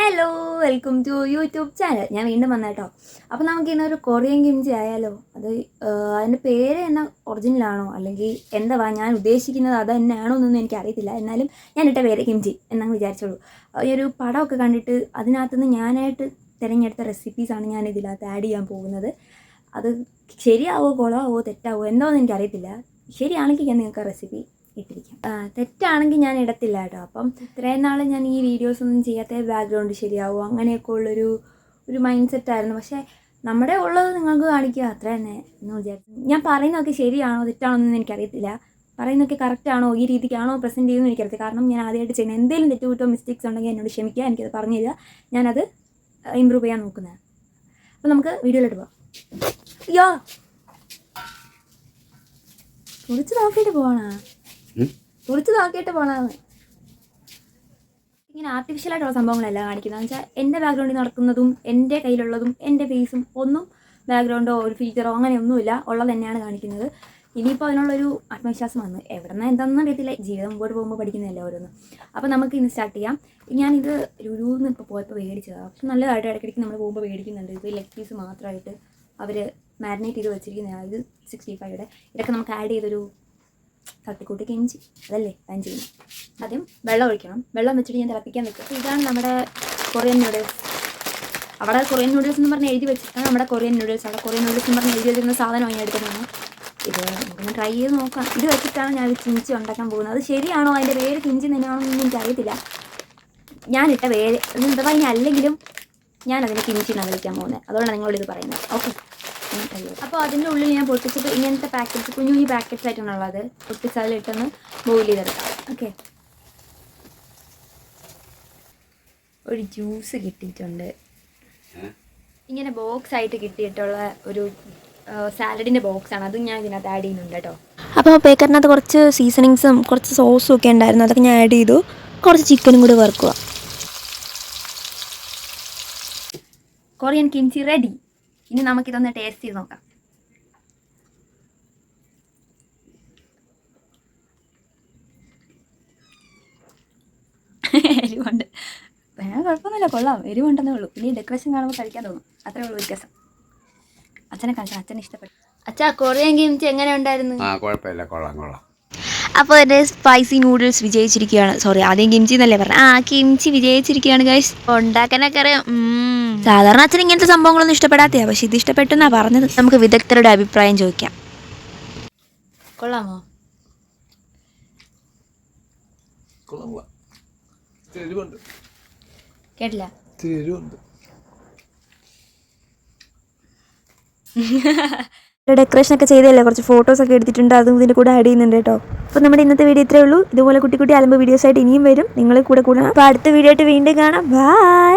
Hello, welcome to YouTube channel. ഞാൻ വീണ്ടും വന്നേട്ടോ. അപ്പോൾ നമുക്ക് ഇന്നൊരു കൊറിയൻ കിംചി ആയാലോ. അതിൻ്റെ പേര് എന്നാ ഒറിജിനലാണോ അല്ലെങ്കിൽ എന്താ ഞാൻ ഉദ്ദേശിക്കുന്നത് അത് തന്നെയാണോ എന്നൊന്നും എനിക്കറിയത്തില്ല. എന്നാലും ഞാനിട്ട പേര് കിംചി എന്നങ്ങ് വിചാരിച്ചോളൂ. ഈ ഒരു പടമൊക്കെ കണ്ടിട്ട് അതിനകത്തുനിന്ന് ഞാനായിട്ട് തിരഞ്ഞെടുത്ത റെസിപ്പീസാണ് ഞാൻ ഇതിനകത്ത് ആഡ് ചെയ്യാൻ പോകുന്നത്. അത് ശരിയാവോ കുളമാവോ തെറ്റാവോ എന്തോന്ന് എനിക്കറിയത്തില്ല. ശരിയാണെങ്കിൽ ഞാൻ നിങ്ങൾക്ക് റെസിപ്പി ഇട്ടിരിക്കാം. തെറ്റാണെങ്കിൽ ഞാൻ ഇടത്തില്ല കേട്ടോ. അപ്പം ഇത്രയും നാൾ ഞാൻ ഈ വീഡിയോസൊന്നും ചെയ്യാത്ത ബാക്ക്ഗ്രൗണ്ട് ശരിയാവും അങ്ങനെയൊക്കെ ഒരു മൈൻഡ് സെറ്റായിരുന്നു. പക്ഷേ നമ്മുടെ ഉള്ളത് നിങ്ങൾക്ക് കാണിക്കുക അത്ര തന്നെ എന്ന് വിചാരിച്ചു. ഞാൻ പറയുന്നതൊക്കെ ശരിയാണോ തെറ്റാണോ എന്നൊന്നും എനിക്കറിയത്തില്ല. പറയുന്നതൊക്കെ കറക്റ്റാണോ ഈ രീതിക്കാണോ പ്രസൻറ്റ് ചെയ്യുന്നത് എനിക്കറിയത്തില്ല. കാരണം ഞാൻ ആദ്യമായിട്ട് ചെയ്യുന്നത് എന്തെങ്കിലും തെറ്റുകുറ്റോ മിസ്റ്റേക്സ് ഉണ്ടെങ്കിൽ എന്നോട് ക്ഷമിക്കുക, എനിക്കത് പറഞ്ഞു തരിക, ഞാനത് ഇമ്പ്രൂവ് ചെയ്യാൻ നോക്കുന്നത്. അപ്പോൾ നമുക്ക് വീഡിയോയിലോട്ട് പോകാം. അയ്യോ കുറിച്ച് നോക്കിയിട്ട് പോകണമെന്ന് ഇങ്ങനെ ആർട്ടിഫിഷ്യലായിട്ടുള്ള സംഭവങ്ങളല്ല കാണിക്കുന്നത്. എന്ന് വെച്ചാൽ എൻ്റെ ബാക്ക്ഗ്രൗണ്ടിൽ നടക്കുന്നതും എൻ്റെ കയ്യിലുള്ളതും എൻ്റെ ഫേസും ഒന്നും ബാക്ക്ഗ്രൗണ്ടോ ഒരു ഫീച്ചറോ അങ്ങനെയൊന്നുമില്ല, ഉള്ളത് തന്നെയാണ് കാണിക്കുന്നത്. ഇനിയിപ്പോൾ അതിനുള്ളൊരു ആത്മവിശ്വാസം വന്നു. എവിടെ നിന്ന് എന്താണെന്ന് അറിയത്തില്ല, ജീവിതം മുമ്പോട്ട് പോകുമ്പോൾ പഠിക്കുന്നതല്ല ഓരോന്ന്. അപ്പോൾ നമുക്ക് ഇന്ന് സ്റ്റാർട്ട് ചെയ്യാം. ഞാനിത് ലുലുന്ന് ഇപ്പോൾ പോയപ്പോൾ മേടിച്ചതാണ്. പക്ഷെ നല്ലതായിട്ട് ഇടയ്ക്കിടയ്ക്ക് നമ്മൾ പോകുമ്പോൾ മേടിക്കുന്നുണ്ട്. ഇത് ലെഗ് പീസ് മാത്രമായിട്ട് അവർ മാരിനേറ്റ് ചെയ്ത് വെച്ചിരിക്കുന്നതാണ്. ഇത് 65 ഇതൊക്കെ നമുക്ക് ആഡ് ചെയ്തൊരു തട്ടിക്കൂട്ടി കിംചി അതല്ലേ ഞാൻ ചെയ്യുന്നത്. ആദ്യം വെള്ളം ഒഴിക്കണം. വെള്ളം വെച്ചിട്ട് ഞാൻ തിളപ്പിക്കാൻ വെക്കും. അപ്പോൾ ഇതാണ് നമ്മുടെ കൊറിയൻ നൂഡിൽസ്. അവിടെ കൊറിയൻ നൂഡിൽസ് എന്ന് പറഞ്ഞ് എഴുതി വെച്ചിട്ടാണ് നമ്മുടെ കൊറിയൻ നൂഡിൽസ്. അവിടെ കൊറിയൻ നൂഡിൽസ് എന്ന് പറഞ്ഞ് എഴുതി വെച്ചിരുന്ന സാധനം ഞാൻ എടുക്കുന്നതാണ്. ഇത് നമുക്കൊന്ന് ട്രൈ ചെയ്ത് നോക്കാം. ഇത് വെച്ചിട്ടാണ് ഞാൻ കിംചി ഉണ്ടാക്കാൻ പോകുന്നത്. അത് ശരിയാണോ അതിൻ്റെ പേര് കിംചി തന്നെയാണോ എന്നൊന്നും എനിക്കറിയത്തില്ല. ഞാനിട്ട പേര് എന്താ ഇനി അല്ലെങ്കിലും ഞാനതിനെ കിംചി എന്നാണ് വിളിക്കാൻ പോകുന്നത്. അതുകൊണ്ടാണ് നിങ്ങളോട് ഇത് പറയുന്നത്. ഓക്കെ. അപ്പോൾ അതിൻ്റെ ഉള്ളിൽ ഞാൻ പൊട്ടിച്ചിട്ട് ഇങ്ങനത്തെ പാക്കറ്റ്സ് കുഞ്ഞു കുഞ്ഞു പാക്കറ്റ്സ് ആയിട്ടാണുള്ളത്. പൊട്ടിച്ച് അതിലിട്ടൊന്ന് ബോയിൽ ചെയ്തെടുക്കാം. ഓക്കെ. ഒരു ജ്യൂസ് കിട്ടിയിട്ടുണ്ട്. ഇങ്ങനെ ബോക്സ് ആയിട്ട് കിട്ടിയിട്ടുള്ള ഒരു സാലഡിൻ്റെ ബോക്സാണ്. അതും ഞാൻ ഇതിനകത്ത് ആഡ് ചെയ്യുന്നുണ്ട് കേട്ടോ. അപ്പോൾ പേക്കറിനകത്ത് കുറച്ച് സീസണിങ്സും കുറച്ച് സോസും ഒക്കെ ഉണ്ടായിരുന്നു. അതൊക്കെ ഞാൻ ആഡ് ചെയ്തു. കുറച്ച് ചിക്കനും കൂടി വറുക്കുക. Korean kimchi ready. ഇനി നമുക്കിതൊന്ന് ടേസ്റ്റ് ചെയ്ത് നോക്കാം. എരിവുണ്ട്. വേറെ കുഴപ്പമൊന്നുമില്ല, കൊള്ളാം. എരിവുണ്ടെന്നേ ഉള്ളൂ. ഇനി ഡെക്കറേഷൻ കാണുമ്പോൾ കഴിക്കാൻ തോന്നും. അത്രേ ഉള്ളൂ വ്യത്യാസം. അച്ഛനെ കാണിച്ചാൽ അച്ഛനെ ഇഷ്ടപ്പെട്ടു. അച്ഛാ കൊറിയൻ കിംചി എങ്ങനെ ഉണ്ടായിരുന്നു? കുഴപ്പമില്ല, കൊള്ളാം. അപ്പോൾ എൻ്റെ സ്പൈസി നൂഡിൽസ് വിജയിച്ചിരിക്കുകയാണ്. സോറി, ആദ്യം കിംചി എന്നല്ലേ പറഞ്ഞത്. കിംചി വിജയിച്ചിരിക്കുകയാണ് ഗൈസ്. ഉണ്ടാക്കാനൊക്കെ അറിയാം. സാധാരണ അച്ഛൻ ഇങ്ങനത്തെ സംഭവങ്ങളൊന്നും ഇഷ്ടപ്പെടാത്തയാണ്, പക്ഷെ ഇത് ഇഷ്ടപ്പെട്ടെന്നാണ് പറഞ്ഞത്. നമുക്ക് വിദഗ്ധരുടെ അഭിപ്രായം ചോദിക്കാം. കൊള്ളാമോ? കേട്ടില്ല. ഡെക്കറേഷൻ ഒക്കെ ചെയ്തല്ലേ, കുറച്ച് ഫോട്ടോസൊക്കെ എടുത്തിട്ടുണ്ട്. അതും ഇതിൻ്റെ കൂടെ ആഡ് ചെയ്യുന്നുണ്ട് കേട്ടോ. അപ്പോൾ നമ്മുടെ ഇന്നത്തെ വീഡിയോ ഇത്രയേ ഉള്ളൂ. ഇതുപോലെ കുട്ടി അലമ്പ് വീഡിയോസ് ആയിട്ട് ഇനിയും വരും. നിങ്ങൾ കൂടെ കൂടണം. അപ്പോൾ അടുത്ത വീഡിയോ ആയിട്ട് വീണ്ടും കാണാം. ബൈ.